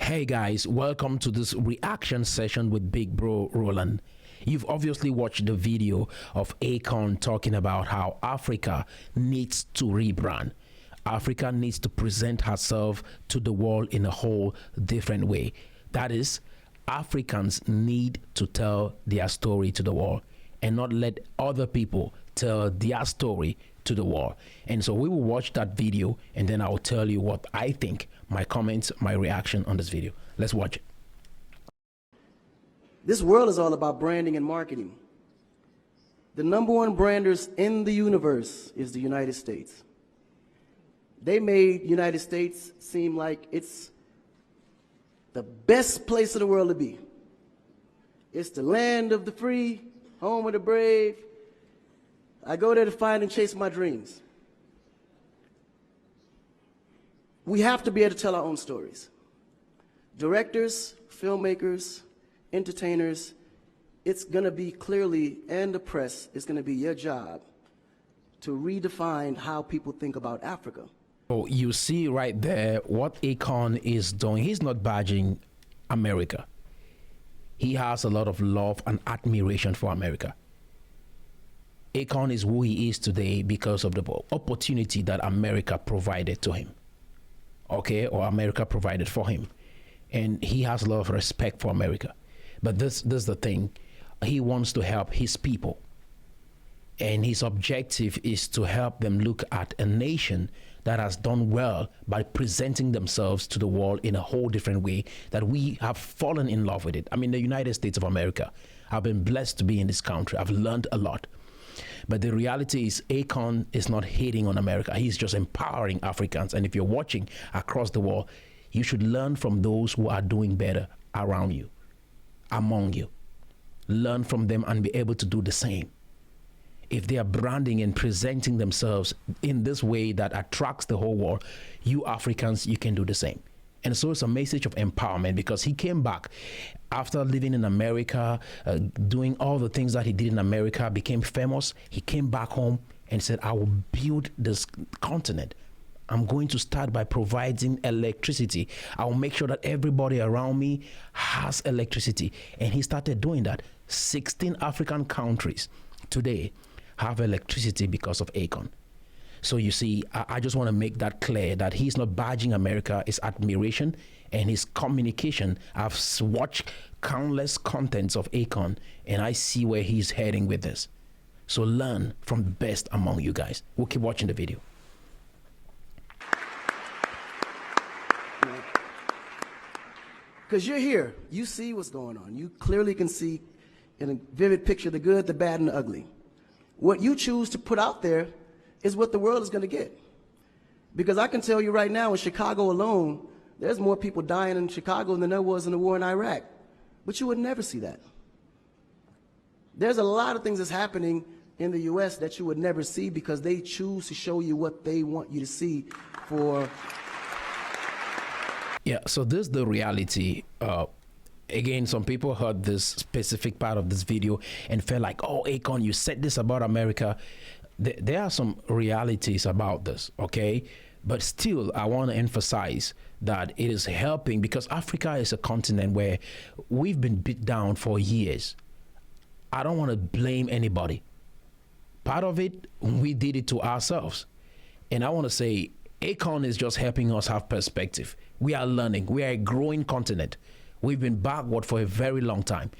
Hey guys, welcome to this reaction session with Big Bro Roland. You've obviously watched the video of Akon talking about how Africa needs to rebrand. Africa needs to present herself to the world in a whole different way. That is, Africans need to tell their story to the world and not let other people tell their story to the world. And so we will watch that video and then I'll tell you what I think, my comments, my reaction on this video. Let's watch it. This world is all about branding and marketing. The #1 branders in the universe is the United States. They made United States seem like it's the best place in the world to be. It's the land of the free, home of the brave. I go there to find and chase my dreams. We have to be able to tell our own stories. Directors, filmmakers, entertainers, it's going to be clearly, and the press, it's going to be your job to redefine how people think about Africa. Oh, you see right there what Akon is doing. He's not badging America. He has a lot of love and admiration for America. Akon is who he is today because of the opportunity that America provided to him. Okay, or America provided for him. And he has a lot of respect for America. But this is the thing. He wants to help his people. And his objective is to help them look at a nation that has done well by presenting themselves to the world in a whole different way, that we have fallen in love with it. I mean, the United States of America, I've been blessed to be in this country. I've learned a lot. But the reality is Akon is not hating on America. He's just empowering Africans. And if you're watching across the world, you should learn from those who are doing better around you, among you. Learn from them and be able to do the same. If they are branding and presenting themselves in this way that attracts the whole world, you Africans, you can do the same. And so it's a message of empowerment, because he came back after living in America, doing all the things that he did in America, became famous. He came back home and said, I will build this continent. I'm going to start by providing electricity. I will make sure that everybody around me has electricity. And he started doing that. 16 African countries today have electricity because of Akon. So you see, I just want to make that clear that he's not badging America. It's admiration and his communication. I've watched countless contents of Akon and I see where he's heading with this. So learn from the best among you guys. We'll keep watching the video. Because you're here, you see what's going on. You clearly can see in a vivid picture the good, the bad, and the ugly. What you choose to put out there is what the world is going to get. Because I can tell you right now, in Chicago alone, there's more people dying in Chicago than there was in the war in Iraq. But you would never see that. There's a lot of things that's happening in the U.S. that you would never see because they choose to show you what they want you to see for. Yeah, so this is the reality. Again, some people heard this specific part of this video and felt like, oh, Akon, you said this about America. There are some realities about this, okay? But still, I want to emphasize that it is helping, because Africa is a continent where we've been beat down for years. I don't want to blame anybody. Part of it, we did it to ourselves. And I want to say, Akon is just helping us have perspective. We are learning. We are a growing continent. We've been backward for a very long time.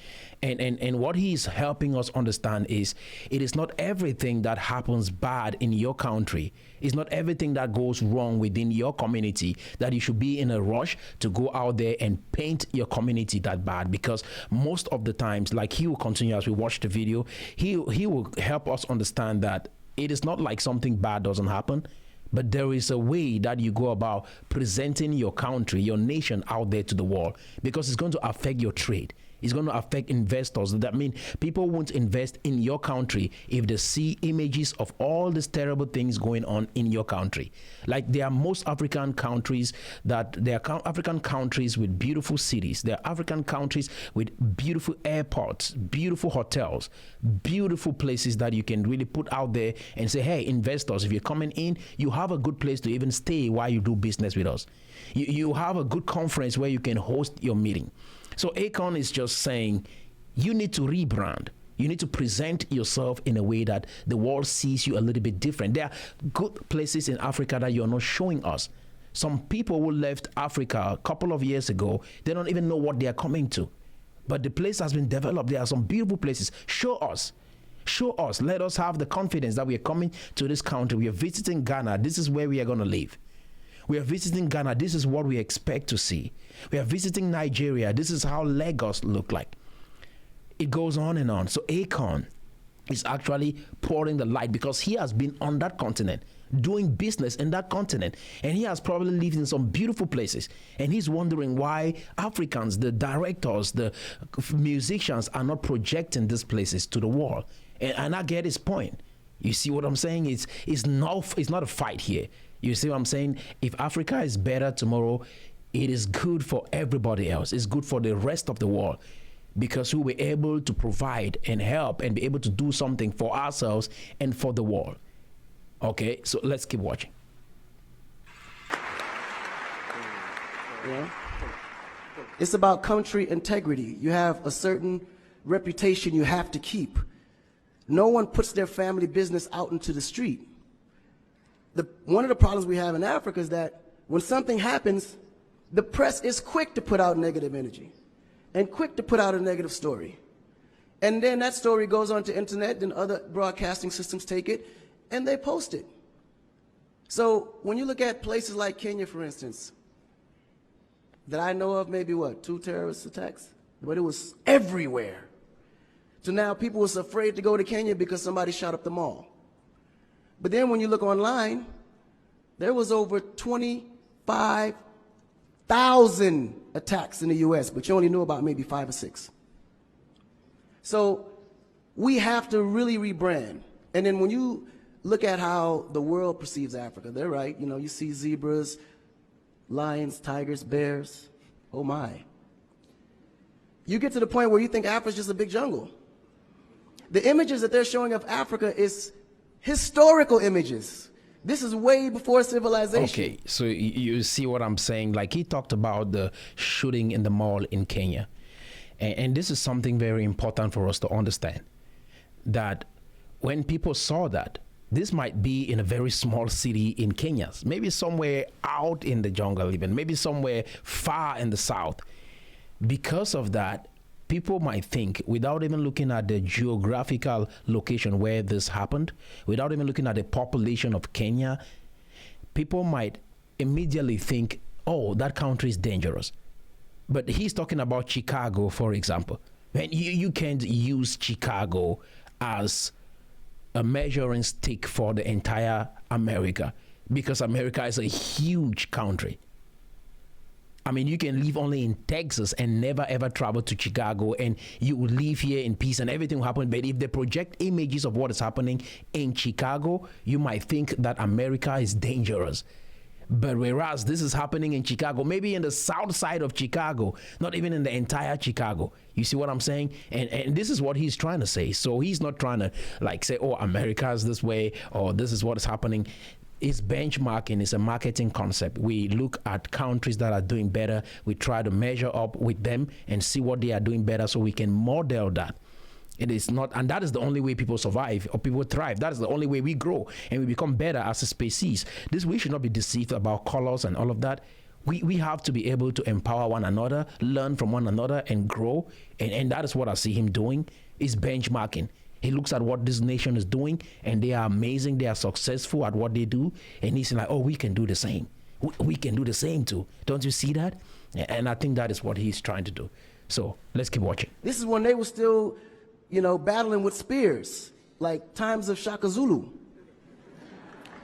And what he's helping us understand is it is not everything that happens bad in your country. It's not everything that goes wrong within your community that you should be in a rush to go out there and paint your community that bad. Because most of the times, like he will continue as we watch the video, he will help us understand that it is not like something bad doesn't happen. But there is a way that you go about presenting your country, your nation out there to the world, because it's going to affect your trade. It's going to affect investors. That means people won't invest in your country if they see images of all these terrible things going on in your country. Like there are most African countries African countries with beautiful cities. There are African countries with beautiful airports, beautiful hotels, beautiful places that you can really put out there and say, hey, investors, if you're coming in, you have a good place to even stay while you do business with us. You have a good conference where you can host your meeting. So Akon is just saying, you need to rebrand. You need to present yourself in a way that the world sees you a little bit different. There are good places in Africa that you're not showing us. Some people who left Africa a couple of years ago, they don't even know what they are coming to. But the place has been developed. There are some beautiful places. Show us. Show us. Let us have the confidence that we are coming to this country. We are visiting Ghana. This is where we are going to live. We are visiting Ghana. This is what we expect to see. We are visiting Nigeria. This is how Lagos look like. It goes on and on. So Akon is actually pouring the light because he has been on that continent, doing business in that continent. And he has probably lived in some beautiful places. And he's wondering why Africans, the directors, the musicians are not projecting these places to the world. And I get his point. You see what I'm saying? It's not a fight here. You see what I'm saying? If Africa is better tomorrow, it is good for everybody else. It's good for the rest of the world. Because we were able to provide and help and be able to do something for ourselves and for the world. Okay, so let's keep watching. Yeah. It's about country integrity. You have a certain reputation you have to keep. No one puts their family business out into the street. One of the problems we have in Africa is that when something happens, the press is quick to put out negative energy and quick to put out a negative story. And then that story goes on to internet, and other broadcasting systems take it, and they post it. So when you look at places like Kenya, for instance, that I know of, maybe 2 terrorist attacks? But it was everywhere. So now people was afraid to go to Kenya because somebody shot up the mall. But then when you look online, there was over 25,000 attacks in the US, but you only knew about maybe 5 or 6. So we have to really rebrand. And then when you look at how the world perceives Africa, they're right. You know, you see zebras, lions, tigers, bears. Oh my. You get to the point where you think Africa's just a big jungle. The images that they're showing of Africa is historical images. This is way before civilization. Okay, so you see what I'm saying? Like, he talked about the shooting in the mall in Kenya. And this is something very important for us to understand. That when people saw that, this might be in a very small city in Kenya, maybe somewhere out in the jungle even, maybe somewhere far in the south. Because of that, people might think, without even looking at the geographical location where this happened, without even looking at the population of Kenya, people might immediately think, oh, that country is dangerous. But he's talking about Chicago, for example. And you can't use Chicago as a measuring stick for the entire America, because America is a huge country. I mean, you can live only in Texas and never ever travel to Chicago, and you will live here in peace and everything will happen. But if they project images of what is happening in Chicago, you might think that America is dangerous. But whereas this is happening in Chicago, maybe in the south side of Chicago, not even in the entire Chicago. You see what I'm saying? And this is what he's trying to say. So he's not trying to like say, oh, America is this way, or this is what is happening. It's benchmarking. It's a marketing concept. We look at countries that are doing better. We try to measure up with them and see what they are doing better so we can model that. It is not, and that is the only way people survive or people thrive. That is the only way we grow and we become better as a species. We should not be deceived about colors and all of that. We have to be able to empower one another, learn from one another, and grow. And that is what I see him doing, is benchmarking. He looks at what this nation is doing, and they are amazing. They are successful at what they do. And he's like, oh, we can do the same. We can do the same too. Don't you see that? And I think that is what he's trying to do. So let's keep watching. This is when they were still, battling with spears, like times of Shaka Zulu.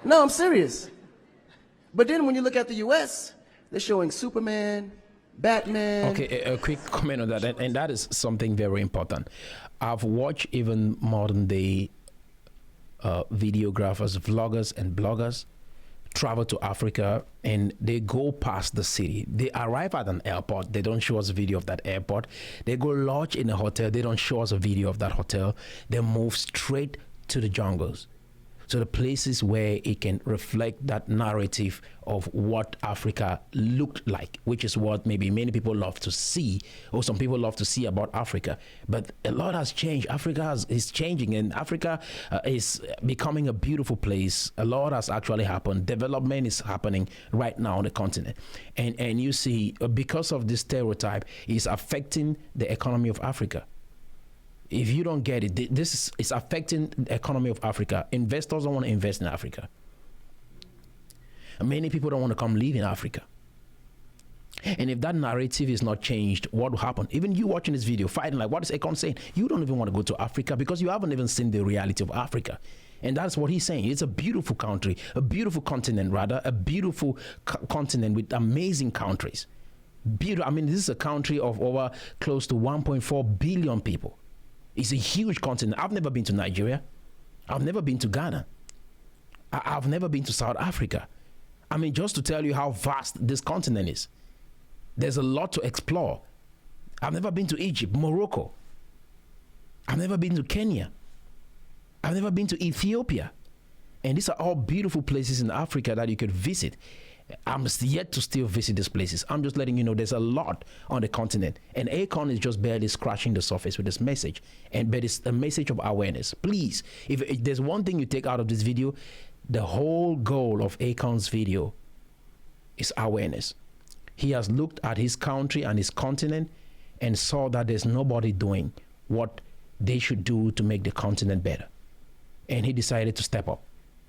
No, I'm serious. But then when you look at the U.S., they're showing Superman, Batman. Okay, a quick comment on that, and that is something very important. I've watched even modern day videographers, vloggers, and bloggers travel to Africa, and they go past the city. They arrive at an airport. They don't show us a video of that airport. They go lodge in a hotel. They don't show us a video of that hotel. They move straight to the jungles. to the places where it can reflect that narrative of what Africa looked like, which is what maybe many people love to see, or some people love to see about Africa. But a lot has changed. Africa is changing, and Africa is becoming a beautiful place. A lot has actually happened. Development is happening right now on the continent. And you see, because of this stereotype, is affecting the economy of Africa. If you don't get it, this is affecting the economy of Africa. Investors don't want to invest in Africa. And many people don't want to come live in Africa. And if that narrative is not changed, what will happen? Even you watching this video, fighting like, what is Akon saying? You don't even want to go to Africa because you haven't even seen the reality of Africa. And that's what he's saying. It's a beautiful country, a beautiful continent rather, a beautiful continent with amazing countries. Beautiful. I mean, this is a country of over close to 1.4 billion people. It's a huge continent. I've never been to Nigeria. I've never been to Ghana. I've never been to South Africa. I mean, just to tell you how vast this continent is. There's a lot to explore. I've never been to Egypt, Morocco. I've never been to Kenya. I've never been to Ethiopia. And these are all beautiful places in Africa that you could visit. I'm yet to still visit these places. I'm just letting you know there's a lot on the continent. And Akon is just barely scratching the surface with this message. But it's a message of awareness. Please, if there's one thing you take out of this video, the whole goal of Akon's video is awareness. He has looked at his country and his continent and saw that there's nobody doing what they should do to make the continent better. And he decided to step up.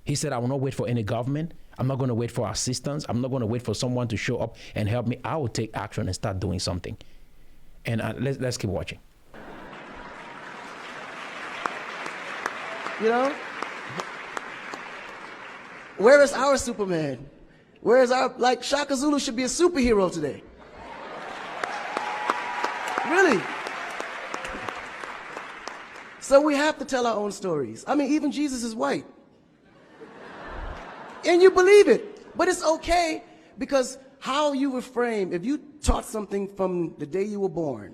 He said, I will not wait for any government. I'm not going to wait for assistance. I'm not going to wait for someone to show up and help me. I will take action and start doing something. And let's keep watching. You know? Where is our Superman? Where is our, like, Shaka Zulu should be a superhero today. Really? So we have to tell our own stories. I mean, even Jesus is white. And you believe it. But it's okay, because how you were framed, if you taught something from the day you were born,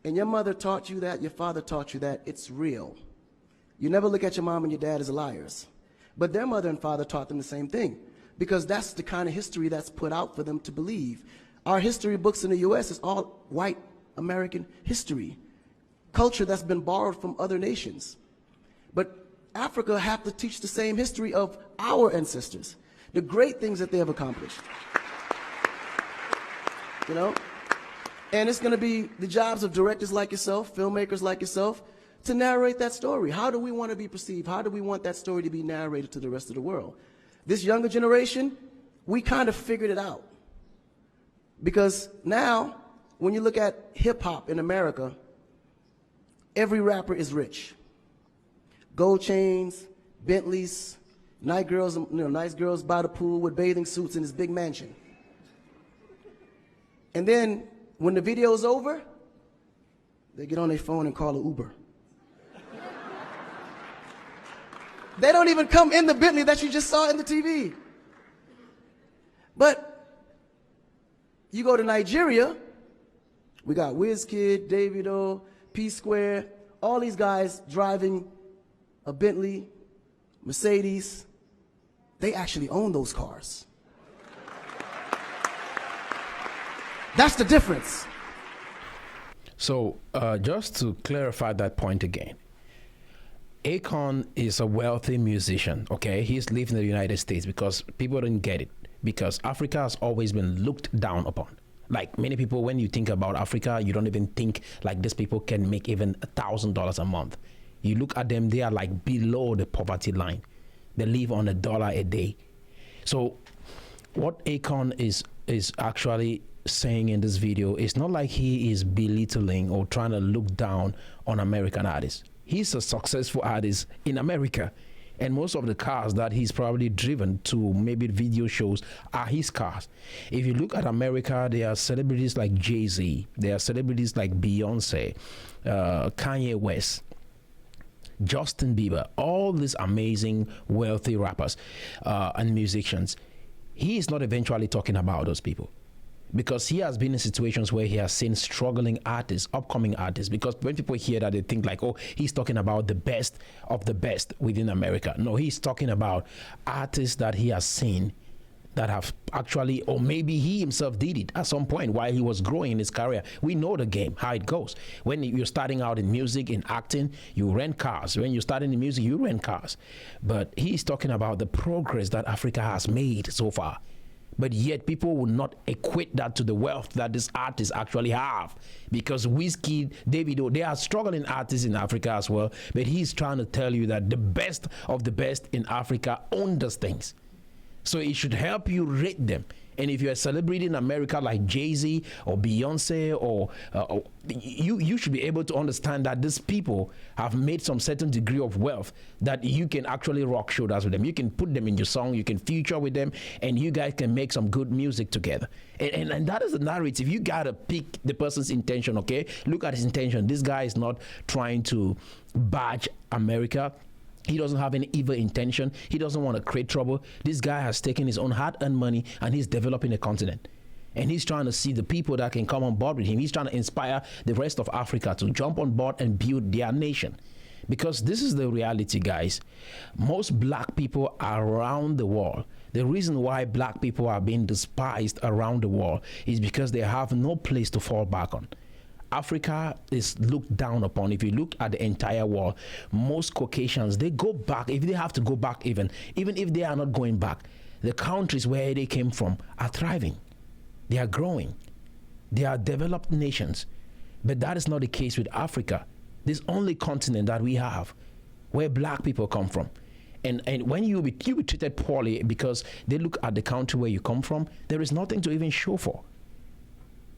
and your mother taught you that, your father taught you that, it's real. You never look at your mom and your dad as liars. But their mother and father taught them the same thing, because that's the kind of history that's put out for them to believe. Our history books in the U.S. is all white American history, culture that's been borrowed from other nations. But Africa have to teach the same history of our ancestors, the great things that they have accomplished. You know? And it's going to be the jobs of directors like yourself, filmmakers like yourself, to narrate that story. How do we want to be perceived? How do we want that story to be narrated to the rest of the world? This younger generation, we kind of figured it out. Because now, when you look at hip-hop in America, every rapper is rich. Gold chains, Bentleys, nice girls by the pool with bathing suits in his big mansion. And then, when the video's over, they get on their phone and call an Uber. They don't even come in the Bentley that you just saw in the TV. But you go to Nigeria, we got Wizkid, Davido, P-Square, all these guys driving a Bentley, Mercedes. They actually own those cars. That's the difference. So just to clarify that point again, Akon is a wealthy musician, okay? He's lived in the United States because people didn't get it, because Africa has always been looked down upon. Like many people, when you think about Africa, you don't even think like these people can make even $1,000 a month. You look at them, they are like below the poverty line. They live on $1 a day. So what Akon is actually saying in this video is not like he is belittling or trying to look down on American artists. He's a successful artist in America, and most of the cars that he's probably driven to maybe video shows are his cars. If you look at America, there are celebrities like Jay-Z, there are celebrities like Beyonce, Kanye West, Justin Bieber, all these amazing wealthy rappers and musicians. He is not eventually talking about those people. because he has been in situations where he has seen struggling artists, upcoming artists. Because when people hear that, they think like, oh, he's talking about the best of the best within America. No, he's talking about artists that he has seen that have actually, or maybe he himself did it at some point while he was growing in his career. We know the game, how it goes. When you're starting out in music, in acting, you rent cars. When you're starting in music, you rent cars. But he's talking about the progress that Africa has made so far. But yet people will not equate that to the wealth that these artists actually have. Because Wizkid, Davido, they are struggling artists in Africa as well. But he's trying to tell you that the best of the best in Africa own those things. So it should help you rate them. And if you're a celebrity in America like Jay-Z or Beyonce, or you should be able to understand that these people have made some certain degree of wealth that you can actually rock shoulders with them. You can put them in your song, you can feature with them, and you guys can make some good music together. And that is the narrative. You got to pick the person's intention, okay? Look at his intention. This guy is not trying to badge America. He doesn't have any evil intention. He doesn't want to create trouble. This guy has taken his own hard-earned money and he's developing a continent. And he's trying to see the people that can come on board with him. He's trying to inspire the rest of Africa to jump on board and build their nation. Because this is the reality, guys. Most black people around the world, the reason why black people are being despised around the world is because they have no place to fall back on. Africa is looked down upon. If you look at the entire world, most Caucasians, they go back, if they have to go back even if they are not going back, the countries where they came from are thriving. They are growing. They are developed nations. But that is not the case with Africa. This only continent that we have where black people come from. And when you be treated poorly because they look at the country where you come from, there is nothing to even show for.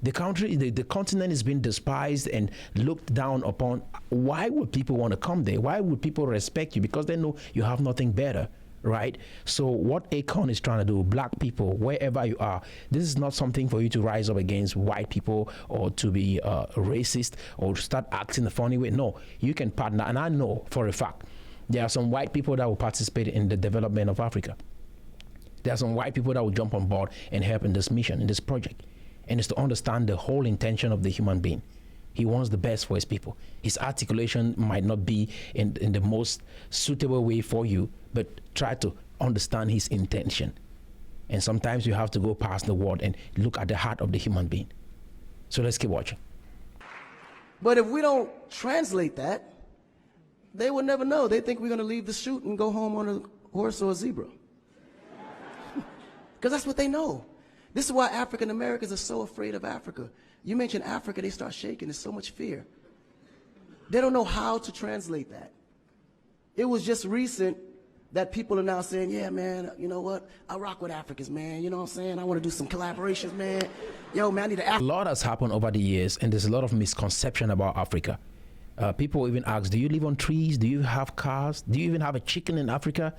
The country, the continent is being despised and looked down upon. Why would people want to come there? Why would people respect you? Because they know you have nothing better, right? So what Akon is trying to do, black people, wherever you are, this is not something for you to rise up against white people or to be racist or to start acting a funny way. No, you can partner. And I know for a fact, there are some white people that will participate in the development of Africa. There are some white people that will jump on board and help in this mission, in this project. And it's to understand the whole intention of the human being. He wants the best for his people. His articulation might not be in the most suitable way for you, but try to understand his intention. And sometimes you have to go past the word and look at the heart of the human being. So let's keep watching. But if we don't translate that, they will never know. They think we're going to leave the shoot and go home on a horse or a zebra. Because that's what they know. This is why African Americans are so afraid of Africa. You mention Africa, they start shaking. There's so much fear. They don't know how to translate that. It was just recent that people are now saying, yeah, man, you know what? I rock with Africans, man. You know what I'm saying? I want to do some collaborations, man. Yo, man, I need to A lot has happened over the years, and there's a lot of misconception about Africa. People even ask, do you live on trees? Do you have cars? Do you even have a chicken in Africa?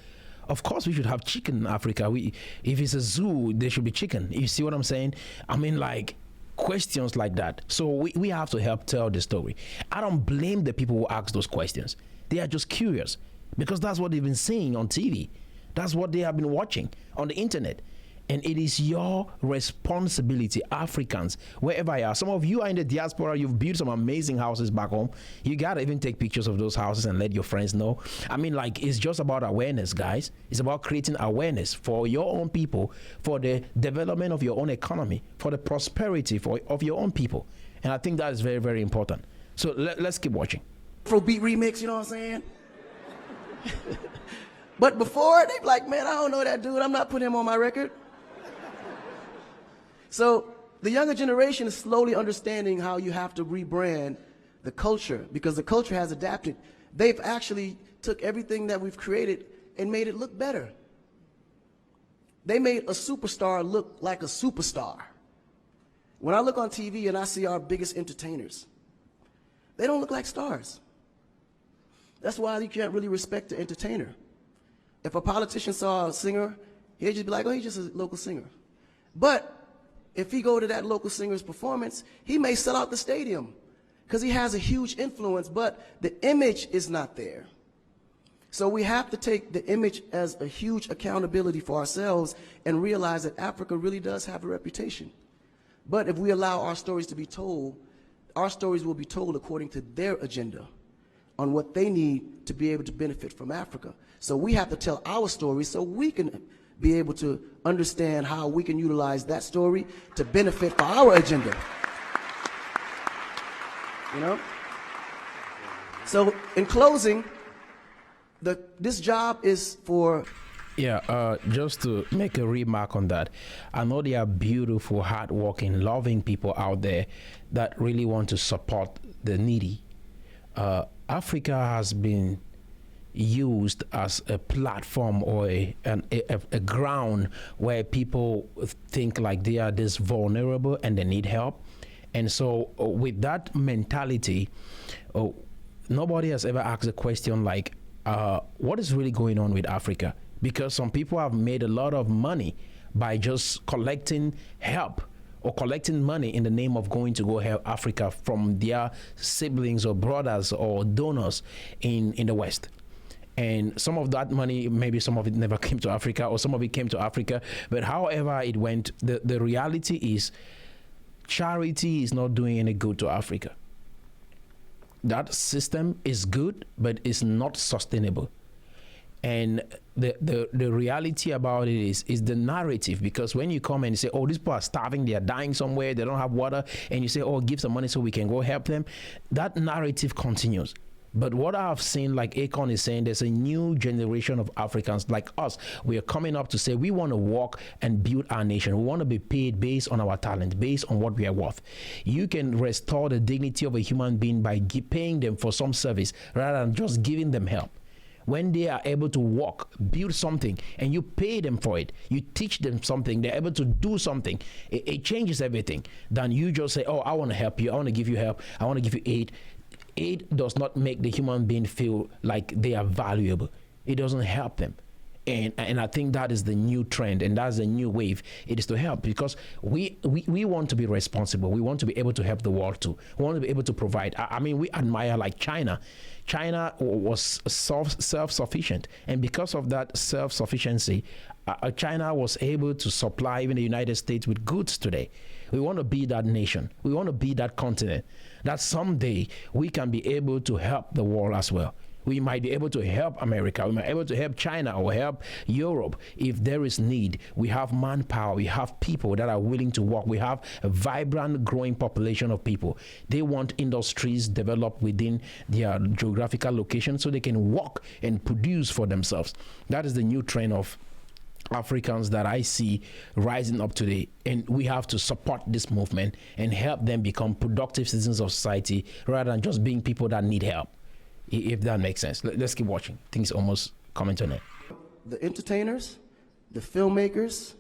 Of course we should have chicken in Africa. If it's a zoo, there should be chicken. You see what I'm saying? I mean, like, questions like that. So we have to help tell the story. I don't blame the people who ask those questions. They are just curious because that's what they've been seeing on TV. That's what they have been watching on the internet. And it is your responsibility, Africans, wherever you are. Some of you are in the diaspora. You've built some amazing houses back home. You got to even take pictures of those houses and let your friends know. I mean, like, it's just about awareness, guys. It's about creating awareness for your own people, for the development of your own economy, for the prosperity of your own people. And I think that is very, very important. So let's keep watching. Afrobeat remix, you know what I'm saying? But before, they be like, man, I don't know that dude. I'm not putting him on my record. So the younger generation is slowly understanding how you have to rebrand the culture because the culture has adapted. They've actually took everything that we've created and made it look better. They made a superstar look like a superstar. When I look on TV and I see our biggest entertainers, they don't look like stars. That's why you can't really respect the entertainer. If a politician saw a singer, he'd just be like, oh, he's just a local singer. But if he go to that local singer's performance, he may sell out the stadium because he has a huge influence, but the image is not there. So we have to take the image as a huge accountability for ourselves and realize that Africa really does have a reputation. But if we allow our stories to be told, our stories will be told according to their agenda on what they need to be able to benefit from Africa. So we have to tell our story so we can be able to understand how we can utilize that story to benefit for our agenda. You know? So in closing, this job is for... Yeah, just to make a remark on that, I know there are beautiful, hardworking, loving people out there that really want to support the needy. Africa has been used as a platform or a ground where people think like they are this vulnerable and they need help. And so with that mentality, nobody has ever asked a question like, what is really going on with Africa? Because some people have made a lot of money by just collecting help or collecting money in the name of going to go help Africa from their siblings or brothers or donors in the West. And some of that money, maybe some of it never came to Africa, or some of it came to Africa. But however it went, the reality is charity is not doing any good to Africa. That system is good, but it's not sustainable. And the reality about it is the narrative, because when you come and say, oh, these people are starving, they are dying somewhere, they don't have water, and you say, oh, give some money so we can go help them, that narrative continues. But what I've seen, like Akon is saying, there's a new generation of Africans like us. We are coming up to say we want to walk and build our nation. We want to be paid based on our talent, based on what we are worth. You can restore the dignity of a human being by paying them for some service rather than just giving them help. When they are able to walk, build something, and you pay them for it, you teach them something, they're able to do something, it changes everything. Than you just say, oh, I want to help you, I want to give you help, I want to give you aid. Aid does not make the human being feel like they are valuable. It doesn't help them. And I think that is the new trend, and that's the new wave. It is to help, because we want to be responsible. We want to be able to help the world too. We want to be able to provide. I mean, we admire like China. China was self-sufficient, and because of that self-sufficiency, China was able to supply even the United States with goods today. We want to be that nation. We want to be that continent, that someday we can be able to help the world as well. We might be able to help America. We might be able to help China or help Europe if there is need. We have manpower. We have people that are willing to work. We have a vibrant, growing population of people. They want industries developed within their geographical location so they can work and produce for themselves. That is the new trend of Africans that I see rising up today, and we have to support this movement and help them become productive citizens of society rather than just being people that need help, if that makes sense. Let's keep watching. Things almost coming to an end. The entertainers, the filmmakers,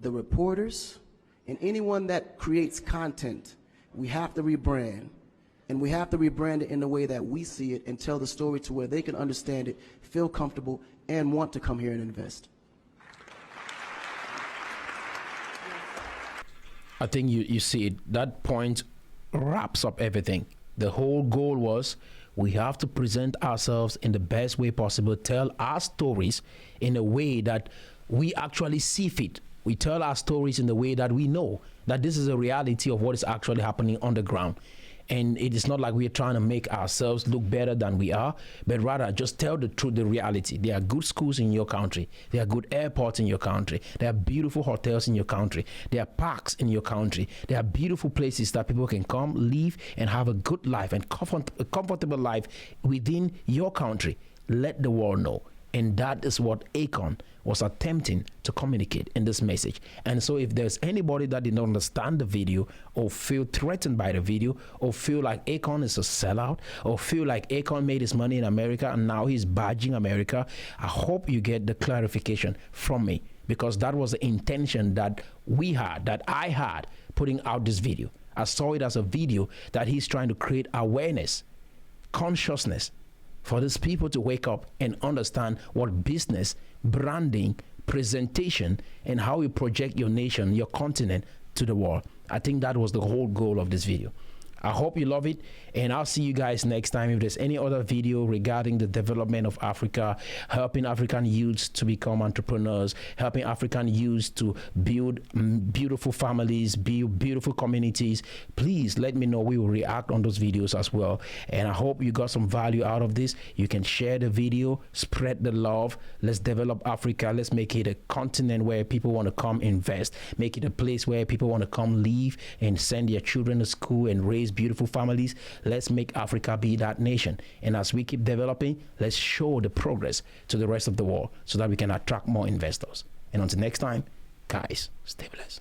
the reporters, and anyone that creates content, we have to rebrand. And we have to rebrand it in the way that we see it and tell the story to where they can understand it, feel comfortable, and want to come here and invest. I think you see it. That point wraps up everything. The whole goal was we have to present ourselves in the best way possible, tell our stories in a way that we actually see fit. We tell our stories in the way that we know that this is a reality of what is actually happening on the ground. And it is not like we are trying to make ourselves look better than we are, but rather just tell the truth, the reality. There are good schools in your country. There are good airports in your country. There are beautiful hotels in your country. There are parks in your country. There are beautiful places that people can come, live, and have a good life and a comfortable life within your country. Let the world know. And that is what Akon was attempting to communicate in this message. And so if there's anybody that did not understand the video or feel threatened by the video or feel like Akon is a sellout or feel like Akon made his money in America and now he's badging America, I hope you get the clarification from me, because that was the intention that we had, that I had putting out this video. I saw it as a video that he's trying to create awareness, consciousness, for these people to wake up and understand what business, branding, presentation, and how you project your nation, your continent to the world. I think that was the whole goal of this video. I hope you love it, and I'll see you guys next time. If there's any other video regarding the development of Africa, helping African youths to become entrepreneurs, helping African youths to build beautiful families, build beautiful communities, please let me know. We will react on those videos as well. And I hope you got some value out of this. You can share the video, spread the love. Let's develop Africa. Let's make it a continent where people want to come invest, make it a place where people want to come live and send their children to school and raise beautiful families. Let's make Africa be that nation. And as we keep developing, let's show the progress to the rest of the world so that we can attract more investors. And until next time, guys, stay blessed.